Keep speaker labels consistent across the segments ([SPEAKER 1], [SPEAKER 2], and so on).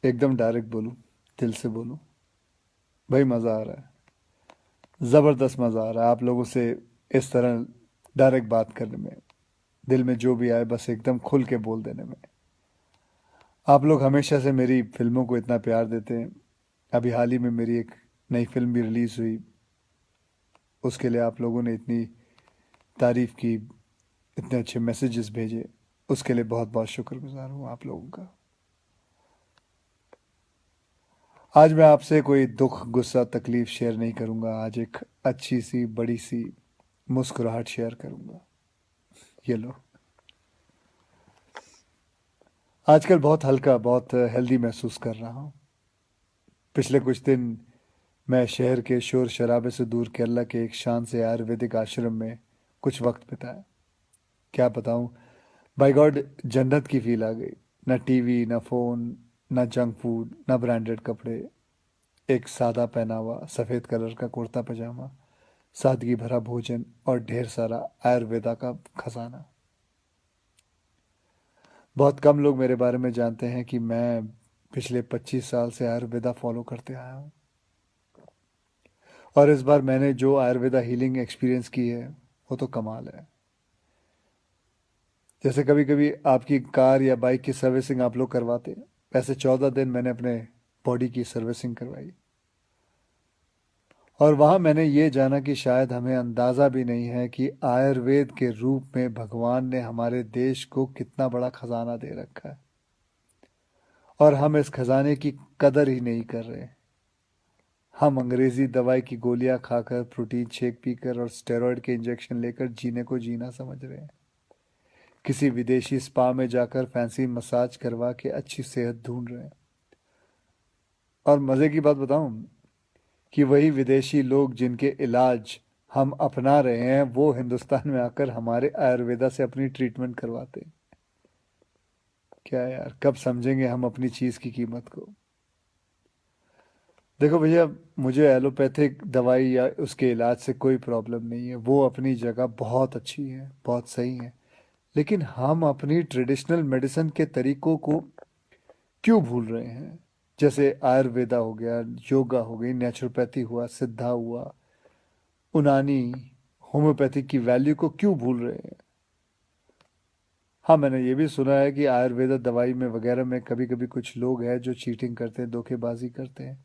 [SPEAKER 1] एकदम डायरेक्ट बोलूं, दिल से बोलूं। भाई मज़ा आ रहा है, ज़बरदस्त मज़ा आ रहा है आप लोगों से इस तरह डायरेक्ट बात करने में। दिल में जो भी आए बस एकदम खुल के बोल देने में। आप लोग हमेशा से मेरी फिल्मों को इतना प्यार देते हैं। अभी हाल ही में मेरी एक नई फिल्म भी रिलीज़ हुई, उसके लिए आप लोगों ने इतनी तारीफ़ की, इतने अच्छे मैसेजेस भेजे, उसके लिए बहुत बहुत शुक्रगुजार हूँ आप लोगों का। आज मैं आपसे कोई दुख गुस्सा तकलीफ शेयर नहीं करूँगा। आज एक अच्छी सी बड़ी सी मुस्कुराहट शेयर करूँगा। ये लो। आजकल बहुत हल्का, बहुत हेल्दी महसूस कर रहा हूँ। पिछले कुछ दिन मैं शहर के शोर शराबे से दूर केरला के एक शांत से आयुर्वेदिक आश्रम में कुछ वक्त बिताया। क्या बताऊँ, बाय गॉड जन्नत की फील आ गई। ना टीवी, ना फोन, ना जंक फूड, ना ब्रांडेड कपड़े। एक सादा पहनावा, सफ़ेद कलर का कुर्ता पजामा, सादगी भरा भोजन और ढेर सारा आयुर्वेदा का खजाना। बहुत कम लोग मेरे बारे में जानते हैं कि मैं पिछले 25 साल से आयुर्वेदा फॉलो करते आया हूँ। और इस बार मैंने जो आयुर्वेदा हीलिंग एक्सपीरियंस की है वो तो कमाल है। जैसे कभी कभी आपकी कार या बाइक की सर्विसिंग आप लोग करवाते हैं, वैसे 14 दिन मैंने अपने बॉडी की सर्विसिंग करवाई। और वहाँ मैंने ये जाना कि शायद हमें अंदाज़ा भी नहीं है कि आयुर्वेद के रूप में भगवान ने हमारे देश को कितना बड़ा खजाना दे रखा है, और हम इस खजाने की कदर ही नहीं कर रहे। हम अंग्रेजी दवाई की गोलियां खाकर, प्रोटीन शेक पीकर और स्टेरॉयड के इंजेक्शन लेकर जीने को जीना समझ रहे हैं। किसी विदेशी स्पा में जाकर फैंसी मसाज करवा के अच्छी सेहत ढूंढ रहे हैं। और मज़े की बात बताऊं, कि वही विदेशी लोग जिनके इलाज हम अपना रहे हैं वो हिंदुस्तान में आकर हमारे आयुर्वेदा से अपनी ट्रीटमेंट करवाते हैं। क्या यार, कब समझेंगे हम अपनी चीज़ की कीमत को। देखो भैया, मुझे एलोपैथिक दवाई या उसके इलाज से कोई प्रॉब्लम नहीं है, वो अपनी जगह बहुत अच्छी है, बहुत सही है। लेकिन हम अपनी ट्रेडिशनल मेडिसिन के तरीकों को क्यों भूल रहे हैं? जैसे आयुर्वेदा हो गया, योगा हो गई, नेचुरोपैथी हुआ, सिद्धा हुआ, उनानी, होम्योपैथिक की वैल्यू को क्यों भूल रहे हैं? हाँ, मैंने ये भी सुना है कि आयुर्वेदा दवाई में वगैरह में कभी कभी कुछ लोग हैं जो चीटिंग करते हैं, धोखेबाजी करते हैं,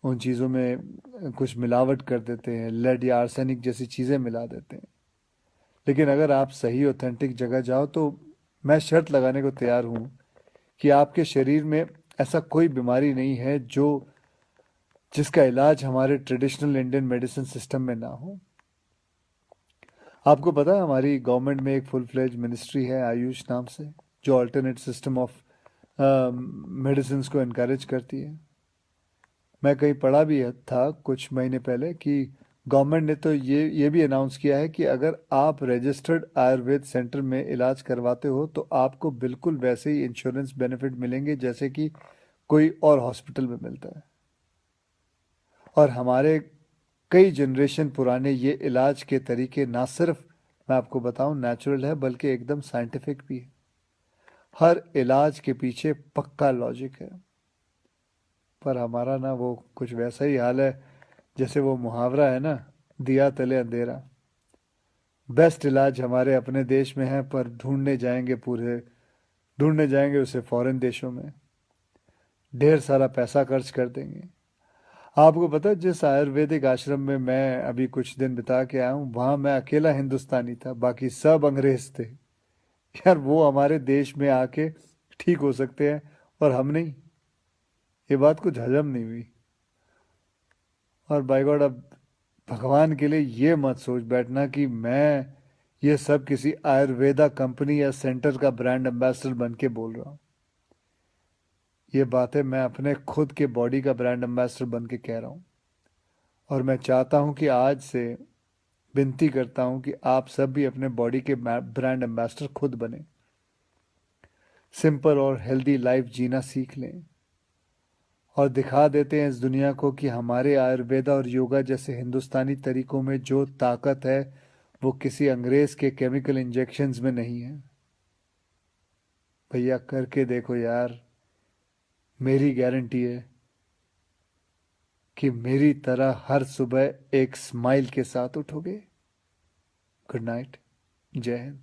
[SPEAKER 1] उन चीज़ों में कुछ मिलावट कर देते हैं, लेड या आर्सेनिक जैसी चीज़ें मिला देते हैं। लेकिन अगर आप सही ऑथेंटिक जगह जाओ तो मैं शर्त लगाने को तैयार हूँ कि आपके शरीर में ऐसा कोई बीमारी नहीं है जो जिसका इलाज हमारे ट्रेडिशनल इंडियन मेडिसिन सिस्टम में ना हो। आपको पता है हमारी गवर्नमेंट में एक फुल फ्लेज मिनिस्ट्री है आयुष नाम से, जो अल्टरनेट सिस्टम ऑफ मेडिसिन को इनकरेज करती है। मैं कहीं पढ़ा भी था कुछ महीने पहले कि गवर्नमेंट ने तो ये भी अनाउंस किया है कि अगर आप रजिस्टर्ड आयुर्वेद सेंटर में इलाज करवाते हो तो आपको बिल्कुल वैसे ही इंश्योरेंस बेनिफिट मिलेंगे जैसे कि कोई और हॉस्पिटल में मिलता है। और हमारे कई जनरेशन पुराने ये इलाज के तरीके ना सिर्फ, मैं आपको बताऊं, नेचुरल है बल्कि एकदम साइंटिफिक भी है। हर इलाज के पीछे पक्का लॉजिक है। पर हमारा ना वो कुछ वैसा ही हाल है जैसे वो मुहावरा है ना, दिया तले अंधेरा। बेस्ट इलाज हमारे अपने देश में है पर ढूंढने जाएंगे उसे फॉरेन देशों में, ढेर सारा पैसा खर्च कर देंगे। आपको पता है जिस आयुर्वेदिक आश्रम में मैं अभी कुछ दिन बिता के आया हूँ, वहां मैं अकेला हिंदुस्तानी था, बाकी सब अंग्रेज थे। यार, वो हमारे देश में आके ठीक हो सकते हैं और हम नहीं। ये बात कुछ हजम नहीं हुई। और बाय गॉड, अब भगवान के लिए ये मत सोच बैठना कि मैं ये सब किसी आयुर्वेदा कंपनी या सेंटर का ब्रांड एम्बेसडर बन के बोल रहा हूँ। ये बातें मैं अपने खुद के बॉडी का ब्रांड एम्बेसडर बन के कह रहा हूँ। और मैं चाहता हूँ कि आज से विनती करता हूँ कि आप सब भी अपने बॉडी के ब्रांड एम्बेसडर खुद बने, सिंपल और हेल्दी लाइफ जीना सीख लें और दिखा देते हैं इस दुनिया को कि हमारे आयुर्वेदा और योगा जैसे हिंदुस्तानी तरीकों में जो ताकत है वो किसी अंग्रेज के केमिकल इंजेक्शंस में नहीं है। भैया करके देखो यार, मेरी गारंटी है कि मेरी तरह हर सुबह एक स्माइल के साथ उठोगे। Good night. जय हिंद।